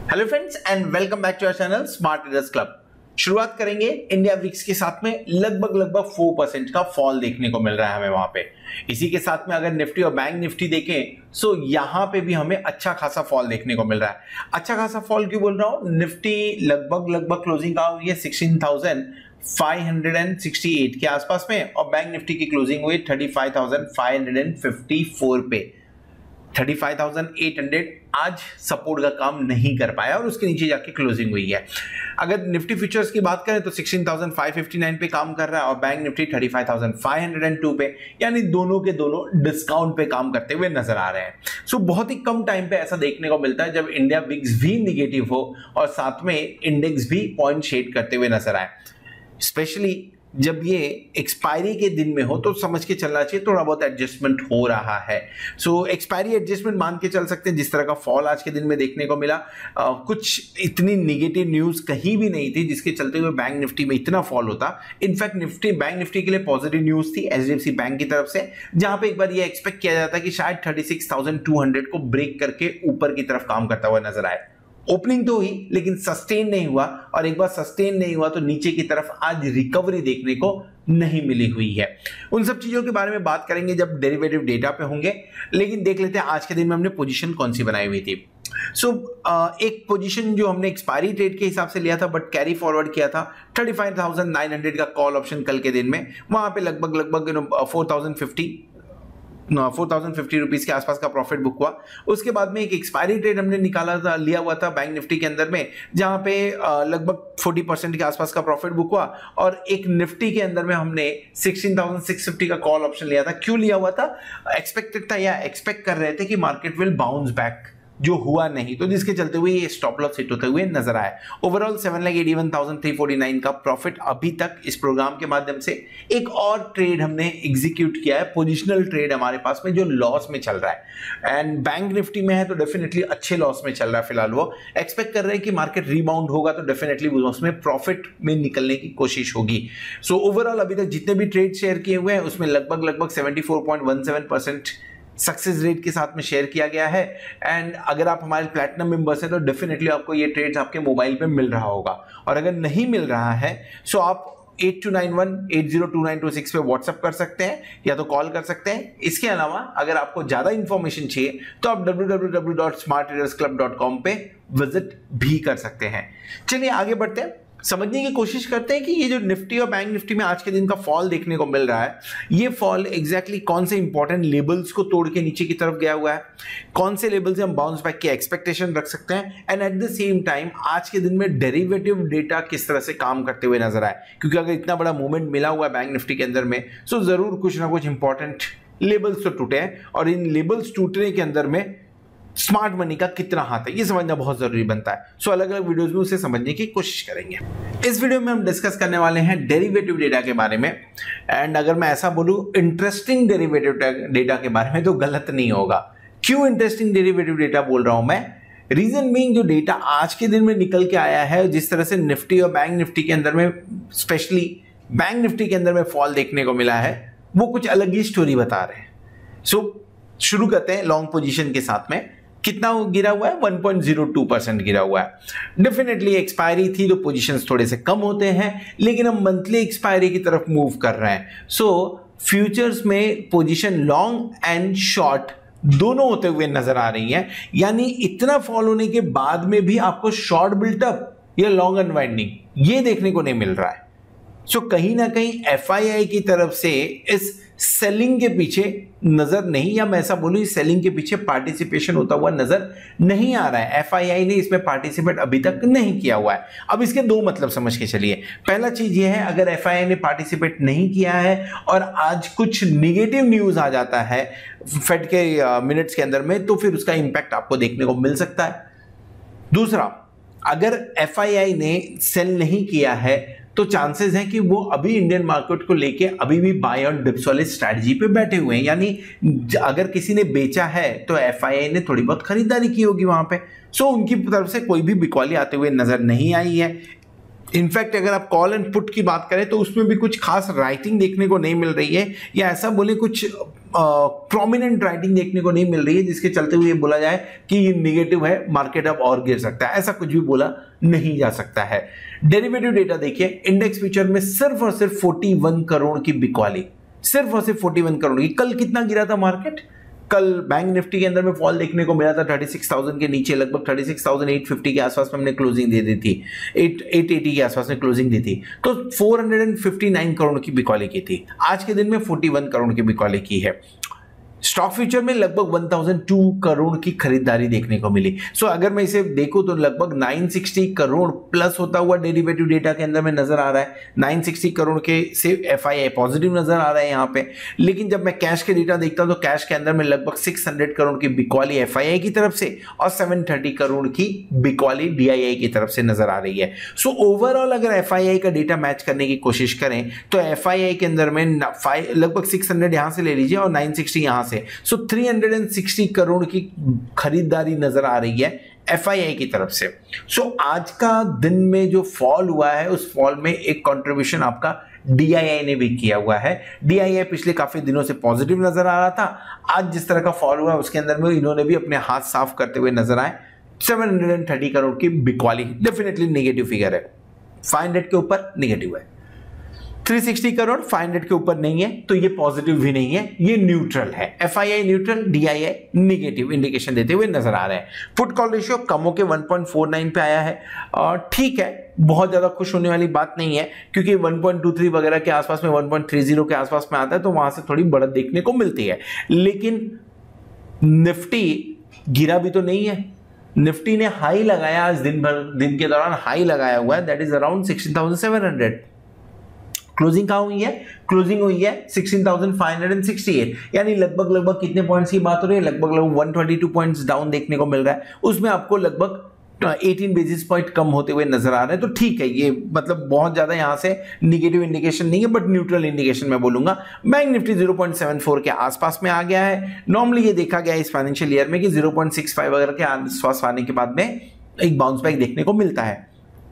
Hello friends and welcome back to our channel smart traders club. शुरुआत करेंगे India VIX के साथ में लगभग 4% का फॉल देखने को मिल रहा है हमें वहां पे। इसी के साथ में अगर निफ्टी और बैंक निफ्टी देखें सो यहां पे भी हमें अच्छा खासा फॉल देखने को मिल रहा है। अच्छा खासा फॉल क्यों बोल रहा हूं? निफ्टी लगभग क्लोजिंग का हुई है 16,568 के आसपास में और बैंक निफ्टी की क्लोजिंग हुई 35,554 पे। 35,800 आज सपोर्ट का काम नहीं कर पाया और उसके नीचे जाके क्लोजिंग हुई है। अगर निफ्टी फ्यूचर्स की बात करें तो 16,559 पे काम कर रहा है और बैंक निफ्टी 35,502 पे, यानी दोनों के दोनों डिस्काउंट पे काम करते हुए नजर आ रहे हैं। सो बहुत ही कम टाइम पे ऐसा देखने को मिलता है जब इंडिया विक्स भी निगेटिव हो और साथ में इंडेक्स भी पॉइंट शेड करते हुए नजर आए। स्पेशली जब ये एक्सपायरी के दिन में हो तो समझ के चलना चाहिए थोड़ा बहुत एडजस्टमेंट हो रहा है। सो एक्सपायरी एडजस्टमेंट मान के चल सकते हैं। जिस तरह का फॉल आज के दिन में देखने को मिला, कुछ इतनी निगेटिव न्यूज कहीं भी नहीं थी जिसके चलते हुए बैंक निफ्टी में इतना फॉल होता। इनफैक्ट बैंक निफ्टी के लिए पॉजिटिव न्यूज थी एचडीएफसी बैंक की तरफ से, जहां पे एक बार ये एक्सपेक्ट किया जाता कि शायद 36,200 को ब्रेक करके ऊपर की तरफ काम करता हुआ नजर आए। ओपनिंग तो हुई लेकिन सस्टेन नहीं हुआ और एक बार सस्टेन नहीं हुआ तो नीचे की तरफ आज रिकवरी देखने को नहीं मिली हुई है। उन सब चीजों के बारे में बात करेंगे जब डेरिवेटिव डेटा पे होंगे, लेकिन देख लेते हैं आज के दिन में हमने पोजीशन कौन सी बनाई हुई थी। एक पोजीशन जो हमने एक्सपायरी ट्रेड के हिसाब से लिया था बट कैरी फॉरवर्ड किया था 35,900 का कॉल ऑप्शन कल के दिन में, वहां पे लगभग 4,050 रुपीज के आसपास का प्रॉफिट बुक हुआ। उसके बाद में एक एक्सपायरी ट्रेड हमने लिया हुआ था बैंक निफ्टी के अंदर में, जहां पे लगभग 40% के आसपास का प्रॉफिट बुक हुआ और एक निफ्टी के अंदर में हमने 16,650 का कॉल ऑप्शन लिया था। क्यों लिया हुआ था? एक्सपेक्टेड था या एक्सपेक्ट कर रहे थे कि मार्केट विल बाउंस बैक, जो हुआ नहीं, तो जिसके चलते हुए ये स्टॉप लॉस हिट होते हुए नजर आए। ओवरऑल 7,81,349 का प्रॉफिट अभी तक इस प्रोग्राम के माध्यम से। एक और ट्रेड हमने एग्जीक्यूट किया है, पोजिशनल ट्रेड हमारे पास में जो लॉस में चल रहा है एंड बैंक निफ्टी में है तो डेफिनेटली अच्छे लॉस में चल रहा है। फिलहाल वो एक्सपेक्ट कर रहे हैं कि मार्केट रिबाउंड होगा तो डेफिनेटली उसमें प्रॉफिट में निकलने की कोशिश होगी। सो ओवरऑल अभी तक जितने भी ट्रेड शेयर किए हुए हैं उसमें लगभग 74.17% सक्सेस रेट के साथ में शेयर किया गया है। एंड अगर आप हमारे प्लैटिनम मेंबर्स हैं तो डेफिनेटली आपको ये ट्रेड्स आपके मोबाइल पे मिल रहा होगा, और अगर नहीं मिल रहा है सो आप 8291802926 पे व्हाट्सएप कर सकते हैं या तो कॉल कर सकते हैं। इसके अलावा अगर आपको ज्यादा इंफॉर्मेशन चाहिए तो आप www.smarttradersclub.com पे विजिट भी कर सकते हैं। चलिए आगे बढ़ते हैं, समझने की कोशिश करते हैं कि ये जो निफ्टी और बैंक निफ्टी में आज के दिन का फॉल देखने को मिल रहा है, ये फॉल एग्जैक्टली कौन से इंपॉर्टेंट लेवल्स को तोड़ के नीचे की तरफ गया हुआ है, कौन से लेवल से हम बाउंस बैक की एक्सपेक्टेशन रख सकते हैं, and at the same time आज के दिन में डेरिवेटिव डेटा किस तरह से काम करते हुए नजर आए। क्योंकि अगर इतना बड़ा मूवमेंट मिला हुआ है बैंक निफ्टी के अंदर में सो जरूर कुछ ना कुछ इंपॉर्टेंट लेवल्स तो टूटे हैं और इन लेवल्स टूटने के अंदर में स्मार्ट मनी का कितना हाथ है ये समझना बहुत जरूरी बनता है। सो अलग अलग वीडियोस में उसे समझने की कोशिश करेंगे। इस वीडियो में हम डिस्कस करने वाले हैं डेरिवेटिव डेटा के बारे में, एंड अगर मैं ऐसा बोलूं इंटरेस्टिंग डेरिवेटिव डेटा के बारे में तो गलत नहीं होगा। क्यों इंटरेस्टिंग डेरिवेटिव डेटा बोल रहा हूं मैं? रीजन बीइंग जो डेटा आज के दिन में निकल के आया है, जिस तरह से निफ्टी और बैंक निफ्टी के अंदर में, स्पेशली बैंक निफ्टी के अंदर में फॉल देखने को मिला है, वो कुछ अलग ही स्टोरी बता रहे हैं। सो शुरू करते हैं लॉन्ग पोजीशन के साथ में। कितना गिरा हुआ है? 1.02% गिरा हुआ है। डेफिनेटली एक्सपायरी थी तो पोजीशंस थोड़े से कम होते हैं, लेकिन हम मंथली एक्सपायरी की तरफ मूव कर रहे हैं। सो फ्यूचर्स में पोजीशन लॉन्ग एंड शॉर्ट दोनों होते हुए नजर आ रही हैं, यानी इतना फॉल होने के बाद में भी आपको शॉर्ट बिल्टअप या लॉन्ग अनवाइंडिंग ये देखने को नहीं मिल रहा है। सो कहीं ना कहीं एफआईआई की तरफ से इस सेलिंग के पीछे नजर नहीं, या मैं ऐसा बोलूं इस सेलिंग के पीछे पार्टिसिपेशन होता हुआ नजर नहीं आ रहा है। एफआईआई ने इसमें पार्टिसिपेट अभी तक नहीं किया हुआ है। अब इसके दो मतलब समझ के चलिए। पहला चीज ये है, अगर एफआईआई ने पार्टिसिपेट नहीं किया है और आज कुछ निगेटिव न्यूज आ जाता है फेड के मिनट्स के अंदर में, तो फिर उसका इंपैक्ट आपको देखने को मिल सकता है। दूसरा, अगर एफआईआई ने सेल नहीं किया है तो चांसेस है कि वो अभी इंडियन मार्केट को लेके अभी भी बाय ऑन डिप्स वाली स्ट्रैटेजी पे बैठे हुए हैं, यानी अगर किसी ने बेचा है तो एफआईआई ने थोड़ी बहुत खरीदारी की होगी वहां पे। सो उनकी तरफ से कोई भी बिकवाली आते हुए नजर नहीं आई है। इनफैक्ट अगर आप कॉल एंड पुट की बात करें तो उसमें भी कुछ खास राइटिंग देखने को नहीं मिल रही है, या ऐसा बोले कुछ प्रोमिनेंट राइटिंग देखने को नहीं मिल रही है जिसके चलते हुए बोला जाए कि ये निगेटिव है, मार्केट अब और गिर सकता है, ऐसा कुछ भी बोला नहीं जा सकता है। डेरिवेटिव डेटा देखिए, इंडेक्स फ्यूचर में सिर्फ और सिर्फ 41 करोड़ की बिकवाली, सिर्फ और सिर्फ 41 करोड़ की। कल कितना गिरा था मार्केट? कल बैंक निफ्टी के अंदर में फॉल देखने को मिला था 36,000 के नीचे, लगभग 36,850 के आसपास में हमने क्लोजिंग दे दी थी, 880 के आसपास में क्लोजिंग दी थी, तो 459 करोड़ की बिकवाली की थी। आज के दिन में 41 करोड़ की बिकवाली की है। स्टॉक फ्यूचर में लगभग 1002 करोड़ की खरीदारी देखने को मिली। सो अगर मैं इसे देखूं तो लगभग 960 करोड़ प्लस होता हुआ डेरिवेटिव डेटा के अंदर में नजर आ रहा है। 960 करोड़ के से एफआईआई पॉजिटिव नजर आ रहा है यहाँ पे। लेकिन जब मैं कैश के डेटा देखता हूं तो कैश के अंदर में लगभग 600 करोड़ की बिकवाली एफआईआई की तरफ से और 730 करोड़ की बिकवाली डीआईआई की तरफ से नजर आ रही है। सो ओवरऑल अगर एफआईआई का डेटा मैच करने की कोशिश करें तो एफआईआई के अंदर में लगभग 600 यहां से ले लीजिए और 960 यहां से, सो 360 करोड़ की खरीदारी नजर आ रही है एफआईआई की तरफ से। सो आज का दिन में जो फॉल हुआ है उस फॉल में एक कंट्रीब्यूशन आपका डीआईआई ने भी किया हुआ है। डीआईआई पिछले काफी दिनों से पॉजिटिव नजर आ रहा था, आज जिस तरह का फॉल हुआ उसके अंदर में इन्होंने भी अपने हाथ साफ करते हुए नजर आए। 730 करोड़ की बिकवाली डेफिनेटली नेगेटिव फिगर है, 500 के ऊपर नेगेटिव है। 360 करोड़ 500 के ऊपर नहीं है तो ये पॉजिटिव भी नहीं है, ये न्यूट्रल है। FII neutral, DII negative indication देते हुए नजर आ रहे हैं। पुट कॉल रेशियो कम होकर 1.49 पे आया है, और ठीक है, बहुत ज्यादा खुश होने वाली बात नहीं है क्योंकि 1.23 वगैरह के आसपास में 1.30 के आसपास में आता है तो वहां से थोड़ी बढ़त देखने को मिलती है। लेकिन निफ्टी गिरा भी तो नहीं है, निफ्टी ने हाई लगाया आज दिन के दौरान हाई लगाया हुआ है, दैट इज अराउंड 16,700। क्लोजिंग कहां हुई है? क्लोजिंग हुई है 16,568, यानी लगभग कितने पॉइंट्स की बात हो रही है? लगभग 122 पॉइंट्स डाउन देखने को मिल रहा है। उसमें आपको लगभग 18 बेसिस पॉइंट कम होते हुए नजर आ रहे हैं, तो ठीक है, ये मतलब बहुत ज्यादा यहां से नेगेटिव इंडिकेशन नहीं है, बट न्यूट्रल इंडिकेशन मैं बोलूंगा। बैंक निफ्टी 0.74 के आसपास में आ गया है। नॉर्मली ये देखा गया इस फाइनेंशियल ईयर में कि 0.65 वगैरह के आसपास आने के बाद में एक बाउंस बैक देखने को मिलता है।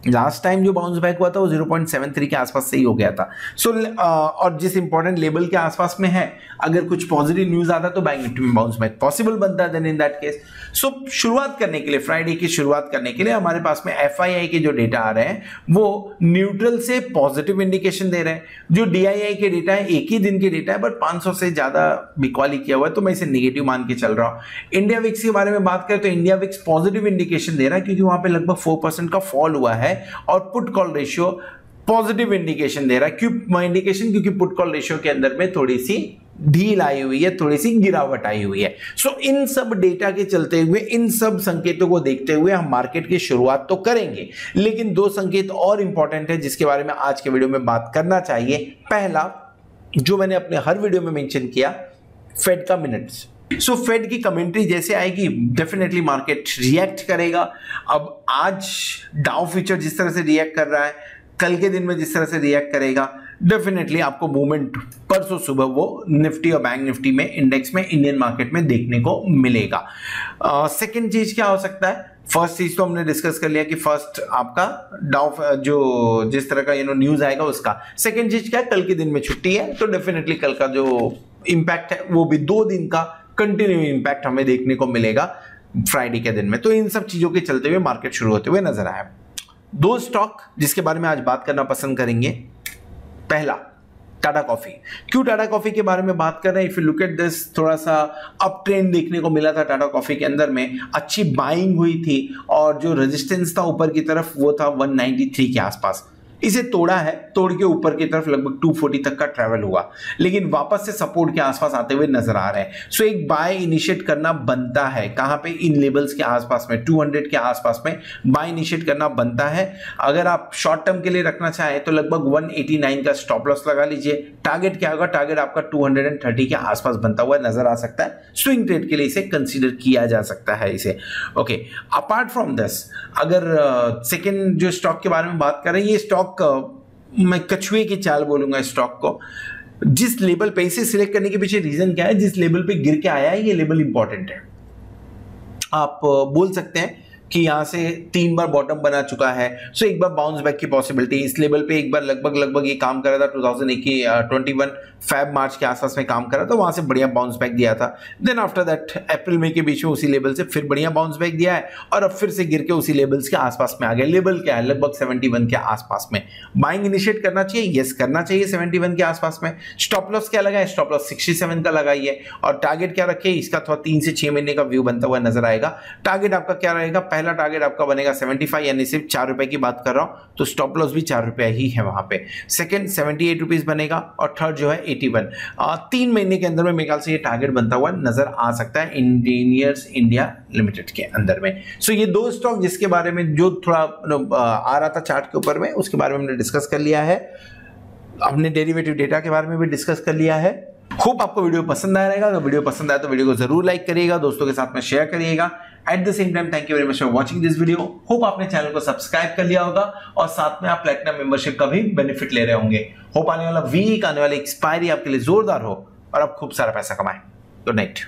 लास्ट टाइम जो बाउंस बैक हुआ था वो 0.73 के आसपास से ही हो गया था। सो और जिस इंपॉर्टेंट लेवल के आसपास में है, अगर कुछ पॉजिटिव न्यूज आता तो बैंक निफ्टी में बाउंस बैक पॉसिबल बनता है देन इन दैट केस। सो शुरुआत करने के लिए, फ्राइडे की शुरुआत करने के लिए हमारे पास में एफआईआई के जो डेटा आ रहे हैं वो न्यूट्रल से पॉजिटिव इंडिकेशन दे रहे हैं। जो डीआईआई के डेटा है एक ही दिन के डेटा है, बट 500 से ज्यादा बिकवाली किया हुआ है, तो मैं इसे नेगेटिव मान के चल रहा हूं। इंडिया विक्स के बारे में बात करें तो इंडिया विक्स पॉजिटिव इंडिकेशन दे रहा है क्योंकि वहां पे लगभग 4% का फॉल हुआ है, और put call ratio positive indication दे रहा है। क्यों इंडिकेशन? क्योंकि पुट कॉल रेशियो के अंदर में थोड़ी सी ढील आई हुई है, थोड़ी सी गिरावट आई हुई है। सो इन सब डेटा के चलते हुए, इन सब संकेतों को देखते हुए हम मार्केट की शुरुआत तो करेंगे, लेकिन दो संकेत और इंपॉर्टेंट है जिसके बारे में आज के वीडियो में बात करना चाहिए। पहला, जो मैंने अपने हर वीडियो में मेंशन किया, फेड का मिनट्स। सो फेड की कमेंट्री जैसे आएगी डेफिनेटली मार्केट रिएक्ट करेगा। अब आज डाउ फ्यूचर जिस तरह से रिएक्ट कर रहा है, कल के दिन में जिस तरह से रिएक्ट करेगा, डेफिनेटली आपको मूवमेंट परसों सुबह वो निफ्टी और बैंक निफ्टी में, इंडेक्स में, इंडियन मार्केट में देखने को मिलेगा। सेकंड चीज क्या हो सकता है? फर्स्ट चीज तो हमने डिस्कस कर लिया कि फर्स्ट आपका डाउ जो जिस तरह का न्यूज आएगा उसका। सेकंड चीज क्या है? कल के दिन में छुट्टी है, तो डेफिनेटली कल का जो इंपैक्ट है वो भी 2 दिन का कंटिन्यू इंपैक्ट हमें देखने को मिलेगा फ्राइडे के दिन में। तो इन सब चीजों के चलते हुए मार्केट शुरू होते हुए नजर आया। 2 स्टॉक जिसके बारे में आज बात करना पसंद करेंगे। पहला, टाटा कॉफी। क्यों टाटा कॉफी के बारे में बात कर रहे हैं? If you look at this, थोड़ा सा अप ट्रेंड देखने को मिला था टाटा कॉफी के अंदर में, अच्छी बाइंग हुई थी और जो रेजिस्टेंस था ऊपर की तरफ वो था 193 के आसपास। इसे तोड़ा है, तोड़ के ऊपर की तरफ लगभग 240 तक का ट्रैवल हुआ, लेकिन वापस से सपोर्ट के आसपास आते हुए नजर आ रहे हैं। सो एक बाय इनिशिएट करना बनता है। कहां पे? इन लेवल्स के आसपास में, 200 के आसपास में बाय इनिशिएट करना बनता है। अगर आप शॉर्ट टर्म के लिए रखना चाहें तो लगभग 189 का स्टॉप लॉस लगा लीजिए। टारगेट क्या होगा? टारगेट आपका 230 के आसपास बनता हुआ नजर आ सकता है। स्विंग ट्रेड के लिए इसे कंसीडर किया जा सकता है इसे। ओके, अपार्ट फ्रॉम दिस, अगर सेकेंड जो स्टॉक के बारे में बात करें, ये स्टॉक मैं कछुए की चाल बोलूंगा स्टॉक को। जिस लेवल पे इसे सिलेक्ट करने के पीछे रीजन क्या है? जिस लेवल पे गिर के आया है ये लेवल इंपॉर्टेंट है। आप बोल सकते हैं कि यहां से 3 बार बॉटम बना चुका है, सो एक बार बाउंस बैक की पॉसिबिलिटी। इस लेवल पे एक बार लगभग ये काम कर रहा था 2021 फेब मार्च के आसपास में काम कर रहा था, वहां से बढ़िया बाउंस बैक दिया था। देन आफ्टर दैट अप्रैल मई के बीच में उसी लेवल से फिर बढ़िया बाउंस बैक दिया है और अब फिर से गिर के उसी लेवल्स के आसपास में आ गया। लेवल क्या है? लगभग 71 के आसपास में। बाइंग इनिशिएट करना चाहिए, यस करना चाहिए 71 के आसपास में। स्टॉप लॉस क्या लगा है? स्टॉप लॉस 67 का लगाइए और टारगेट क्या रखे? इसका थोड़ा 3 से 6 महीने का व्यू बनता हुआ नजर आएगा। टारगेट आपका क्या रहेगा? पहला टारगेट आपका बनेगा 75, यानी सिर्फ 4 रुपए की बात कर रहा हूं, तो स्टॉप लॉस भी 4 रुपया ही है वहां पे। सेकंड 78 रुपीज बनेगा और थर्ड जो है 81। 3 महीने के अंदर में मेरे ख्याल से ये टारगेट बनता हुआ नजर आ सकता है इंजीनियर्स इंडिया लिमिटेड के अंदर में। सो ये दो स्टॉक जिसके बारे में जो थोड़ा आ रहा था चार्ट के ऊपर में, उसके बारे में हमने डिस्कस कर लिया है। हमने डेरिवेटिव डेटा के बारे में भी डिस्कस कर लिया है। होप आपको वीडियो पसंद आया रहेगा। अगर वीडियो पसंद आया तो वीडियो को जरूर लाइक करिएगा, दोस्तों के साथ में शेयर करिएगा। At the same time thank you very much for watching this video. Hope आपने चैनल को सब्सक्राइब कर लिया होगा और साथ में आप प्लैटिनम मेंबरशिप का भी बेनिफिट ले रहे होंगे। होप आने वाला वीक, आने वाली एक्सपायरी आपके लिए जोरदार हो और आप खूब सारा पैसा कमाएं। Good night.